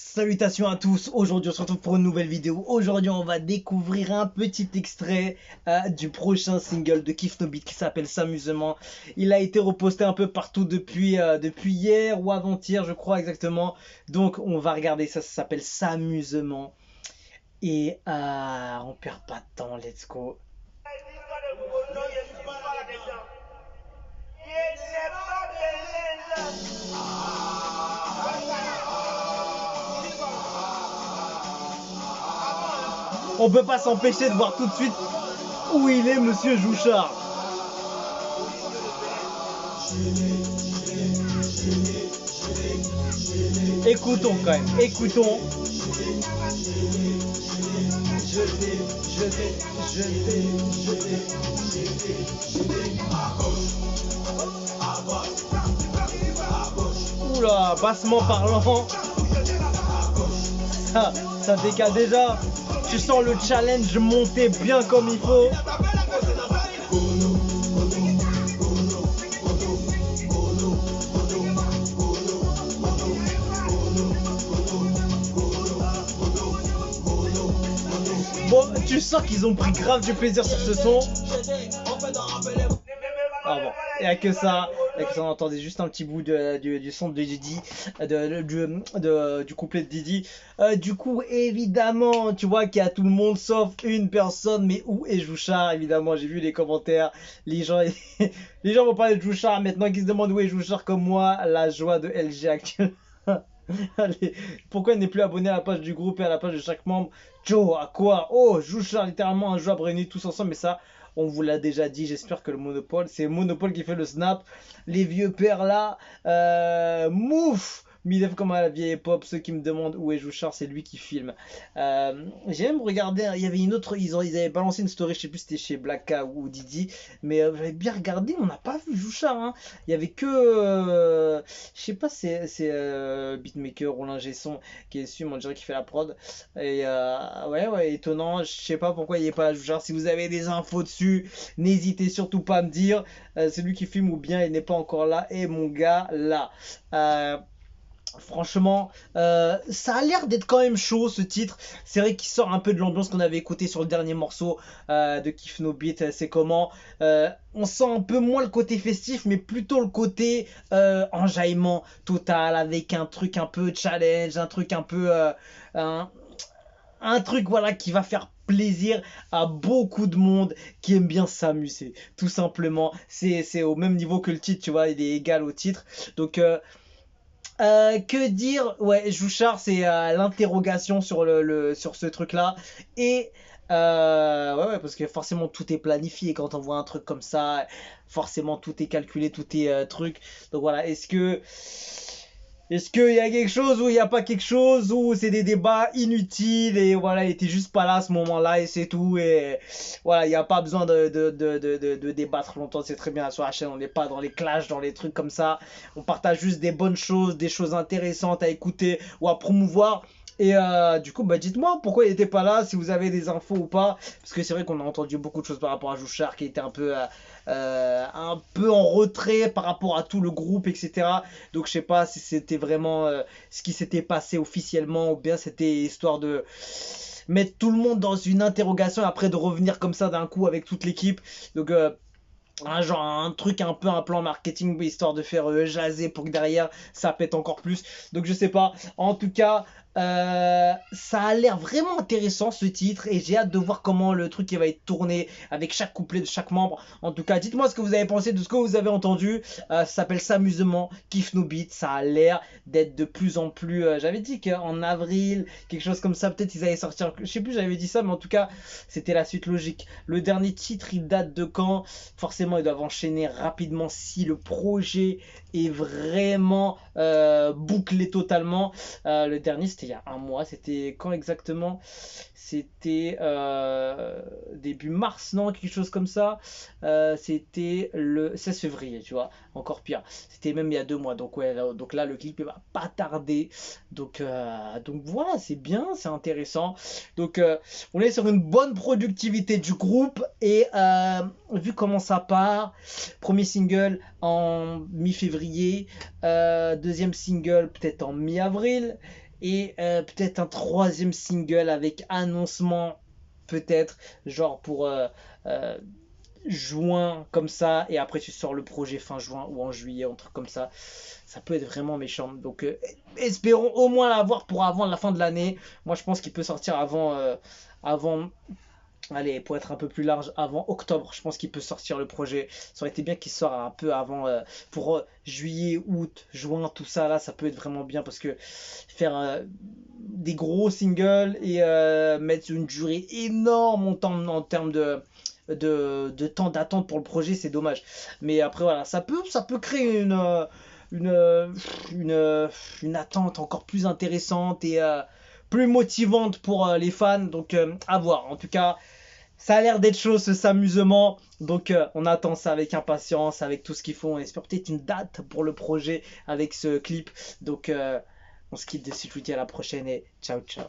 Salutations à tous, aujourd'hui on se retrouve pour une nouvelle vidéo. Aujourd'hui on va découvrir un petit extrait du prochain single de Kif No Beat qui s'appelle S'amusement. Il a été reposté un peu partout depuis hier ou avant-hier je crois exactement. Donc on va regarder ça, ça s'appelle S'amusement. Et on perd pas de temps, let's go. On peut pas s'empêcher de voir tout de suite où il est, Monsieur Jouchard. Écoutons quand même, écoutons. Oula, bassement parlant. Ça décale déjà. Tu sens le challenge monter bien comme il faut. Bon, tu sens qu'ils ont pris grave du plaisir sur ce son. Ah bon, il n'y a que ça. On entendait juste un petit bout du son de Didi, du couplet de Didi. Du coup, évidemment, tu vois qu'il y a tout le monde sauf une personne. Mais où est Jouchard? Évidemment, j'ai vu les commentaires. Les gens vont parler de Jouchard maintenant, qu'ils se demandent où est Jouchard comme moi. La joie de LG actuelle. Allez, pourquoi il n'est plus abonné à la page du groupe et à la page de chaque membre? Joe, à quoi? Oh, Jouchard, littéralement un joueur réunis tous ensemble, mais ça, on vous l'a déjà dit. J'espère que le Monopole, c'est Monopole qui fait le snap. Les vieux pères là, mouf! Midef comme à la vieille pop, ceux qui me demandent où est Jouchard, c'est lui qui filme. J'ai même regardé, il y avait une autre, ils avaient balancé une story, je sais plus si c'était chez Blacka ou Didi, mais j'avais bien regardé, on n'a pas vu Jouchard, hein. Il y avait que, je sais pas, c'est Beatmaker ou l'ingé son qui est dessus, mais on dirait qu'il fait la prod. Et ouais, étonnant, je sais pas pourquoi il n'est pas là Jouchard. Si vous avez des infos dessus, n'hésitez surtout pas à me dire, c'est lui qui filme ou bien il n'est pas encore là, et mon gars là. Franchement, ça a l'air d'être quand même chaud ce titre. C'est vrai qu'il sort un peu de l'ambiance qu'on avait écouté sur le dernier morceau de Kif No Beat. C'est comment on sent un peu moins le côté festif, mais plutôt le côté enjaillement total avec un truc un peu challenge, un truc un peu un truc voilà qui va faire plaisir à beaucoup de monde qui aime bien s'amuser. Tout simplement, c'est au même niveau que le titre, tu vois, il est égal au titre. Donc que dire? Ouais, Jouchard, c'est l'interrogation sur sur ce truc-là. Et ouais, parce que forcément tout est planifié quand on voit un truc comme ça. Forcément tout est calculé, tout est truc. Donc voilà, est-ce qu'il y a quelque chose ou il n'y a pas quelque chose ou c'est des débats inutiles et voilà, il était juste pas là à ce moment-là et c'est tout. Et voilà, il n'y a pas besoin de débattre longtemps, c'est très bien sur la chaîne, on n'est pas dans les clashs, dans les trucs comme ça. On partage juste des bonnes choses, des choses intéressantes à écouter ou à promouvoir. Et du coup, bah dites-moi pourquoi il n'était pas là, si vous avez des infos ou pas. Parce que c'est vrai qu'on a entendu beaucoup de choses par rapport à Jouchard qui était un peu en retrait par rapport à tout le groupe, etc. Donc je sais pas si c'était vraiment ce qui s'était passé officiellement ou bien c'était histoire de mettre tout le monde dans une interrogation et après de revenir comme ça d'un coup avec toute l'équipe. Donc genre un truc un peu un plan marketing histoire de faire jaser pour que derrière ça pète encore plus. Donc je sais pas, en tout cas ça a l'air vraiment intéressant ce titre et j'ai hâte de voir comment le truc va être tourné avec chaque couplet de chaque membre. En tout cas, dites-moi ce que vous avez pensé de ce que vous avez entendu. Ça s'appelle S'amusement, Kif No Beat. Ça a l'air d'être de plus en plus, j'avais dit qu'en avril, quelque chose comme ça, peut-être ils allaient sortir, je sais plus, j'avais dit ça, mais en tout cas c'était la suite logique. Le dernier titre il date de quand? Forcément ils doivent enchaîner rapidement si le projet est vraiment bouclé totalement. Le dernier c'était il y a un mois, c'était quand exactement? C'était début mars, non? Quelque chose comme ça. C'était le 16 février, tu vois, encore pire. C'était même il y a 2 mois, donc ouais, donc là le clip il va pas tarder. Donc voilà, c'est bien, c'est intéressant. Donc on est sur une bonne productivité du groupe et vu comment ça part, premier single en mi-février, deuxième single peut-être en mi-avril. Et peut-être un troisième single avec annoncement, peut-être, genre pour euh, juin, comme ça, et après tu sors le projet fin juin ou en juillet, un truc comme ça. Ça peut être vraiment méchant. Donc espérons au moins l'avoir pour avant la fin de l'année. Moi je pense qu'il peut sortir avant allez, pour être un peu plus large, avant octobre, je pense qu'il peut sortir le projet. Ça aurait été bien qu'il sorte un peu avant, pour juillet, août, juin, tout ça, là, ça peut être vraiment bien parce que faire des gros singles et mettre une durée énorme en termes de temps d'attente pour le projet, c'est dommage. Mais après, voilà, ça peut créer une, euh, une, euh, une attente encore plus intéressante et plus motivante pour les fans. Donc, à voir. En tout cas, ça a l'air d'être chaud ce s'amusement. Donc on attend ça avec impatience, avec tout ce qu'ils font. On espère peut-être une date pour le projet avec ce clip. Donc on se quitte de suite. Je vous dis à la prochaine et ciao ciao.